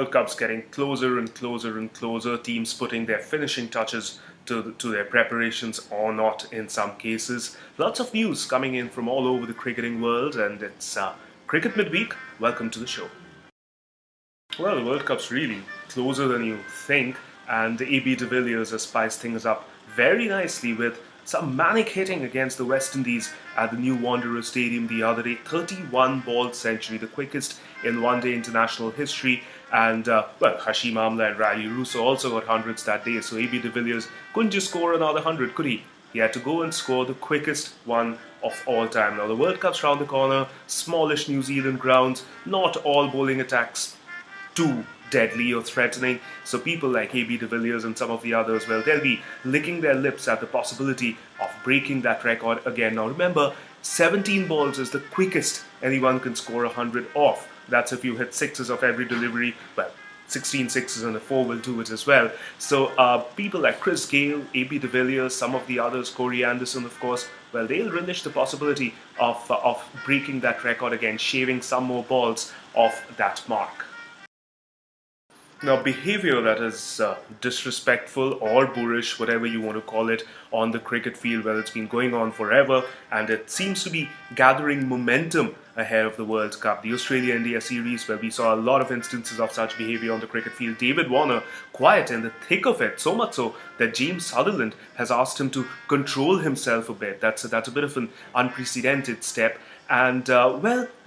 World Cup's getting closer and closer and closer. Teams putting their finishing touches to their preparations or not in some cases. Lots of news coming in from all over the cricketing world, and it's Cricket Midweek. Welcome to the show. Well, the World Cup's really closer than you think, and AB de Villiers has spiced things up very nicely with some manic hitting against the West Indies at the new Wanderers Stadium the other day. 31-ball century, the quickest in one-day international history. And, Hashim Amla and Riley Russo also got hundreds that day, so AB de Villiers couldn't just score another 100, could he? He had to go and score the quickest one of all time. Now, the World Cup's round the corner, smallish New Zealand grounds, not all bowling attacks too deadly or threatening. So people like AB de Villiers and some of the others, well, they'll be licking their lips at the possibility of breaking that record again. Now remember, 17 balls is the quickest anyone can score 100 off. That's if you hit sixes of every delivery. Well, 16 sixes and a 4 will do it as well. So people like Chris Gale, AB de Villiers, some of the others, Corey Anderson of course, well, they'll relish the possibility of breaking that record again, shaving some more balls off that mark. Now, behaviour that is disrespectful or boorish, whatever you want to call it, on the cricket field, well, it's been going on forever, and it seems to be gathering momentum ahead of the World Cup. The Australia-India series, where we saw a lot of instances of such behaviour on the cricket field. David Warner, quiet in the thick of it, so much so that James Sutherland has asked him to control himself a bit. That's a bit of an unprecedented step. And,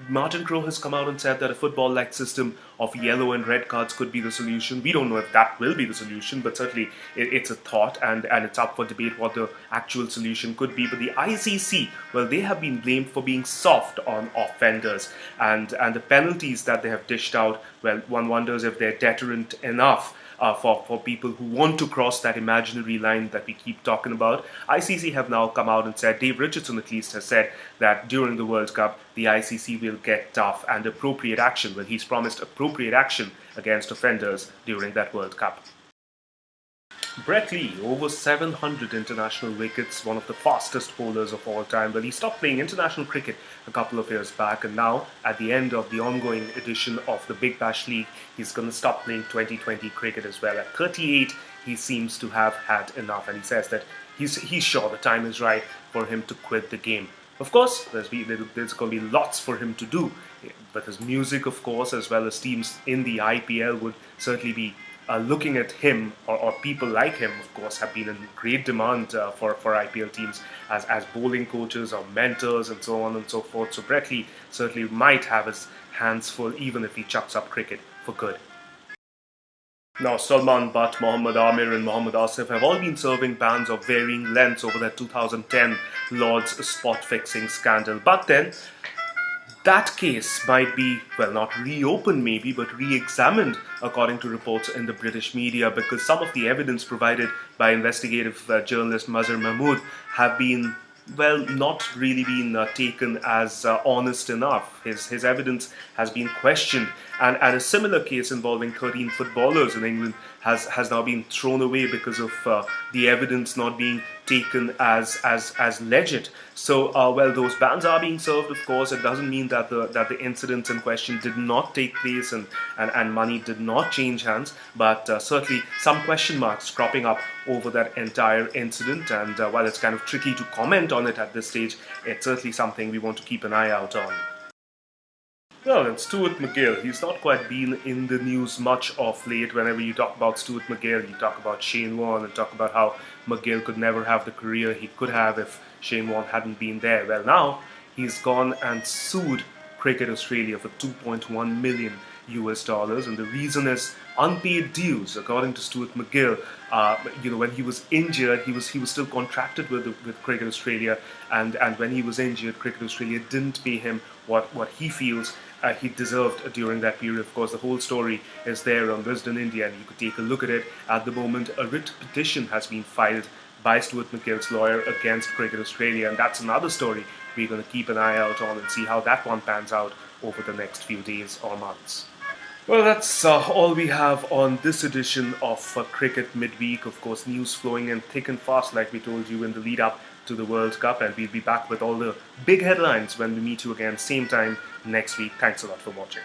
Martin Crowe has come out and said that a football-like system of yellow and red cards could be the solution. We don't know if that will be the solution, but certainly it's a thought, and it's up for debate what the actual solution could be. But the ICC, well, they have been blamed for being soft on offenders, and the penalties that they have dished out, well, one wonders if they're deterrent enough for people who want to cross that imaginary line that we keep talking about. ICC have now come out and said, Dave Richardson at least has said that during the World Cup, the ICC will get tough and appropriate action. Well, he's promised appropriate action against offenders during that World Cup. Brett Lee, over 700 international wickets, one of the fastest bowlers of all time. Well, he stopped playing international cricket a couple of years back, and now, at the end of the ongoing edition of the Big Bash League, he's going to stop playing 2020 cricket as well. At 38, he seems to have had enough, and he says that he's sure the time is right for him to quit the game. Of course, there's going to be lots for him to do, but his music, of course, as well as teams in the IPL would certainly be looking at him, or people like him, of course, have been in great demand for IPL teams as bowling coaches or mentors and so on and so forth. So Brett Lee certainly might have his hands full, even if he chucks up cricket for good. Now, Salman Butt, Mohammad Amir and Mohammad Asif have all been serving bans of varying lengths over that 2010 Lord's spot fixing scandal. But then, that case might be, well, not reopened maybe, but re-examined according to reports in the British media, because some of the evidence provided by investigative journalist Mazhar Mahmood have been, well, not really been taken as honest enough. His evidence has been questioned, and a similar case involving 13 footballers in England has now been thrown away because of the evidence not being taken as legit. So, those bans are being served, of course. It doesn't mean that the incidents in question did not take place and money did not change hands, but certainly some question marks cropping up over that entire incident, and while it's kind of tricky to comment on it at this stage, it's certainly something we want to keep an eye out on. Well, and Stuart MacGill, he's not quite been in the news much of late. Whenever you talk about Stuart MacGill, you talk about Shane Warne and talk about how MacGill could never have the career he could have if Shane Warne hadn't been there. Well, now he's gone and sued Cricket Australia for $2.1 million, and the reason is unpaid dues. According to Stuart MacGill, when he was injured, he was still contracted with Cricket Australia, and when he was injured, Cricket Australia didn't pay him what he feels he deserved during that period. Of course, the whole story is there on Wisden India, and you could take a look at it. At the moment, a writ petition has been filed by Stuart MacGill's lawyer against Cricket Australia, and that's another story we're going to keep an eye out on and see how that one pans out over the next few days or months. Well, that's all we have on this edition of Cricket Midweek. Of course, news flowing in thick and fast, like we told you in the lead up to the World Cup, and we'll be back with all the big headlines when we meet you again same time next week. Thanks a lot for watching.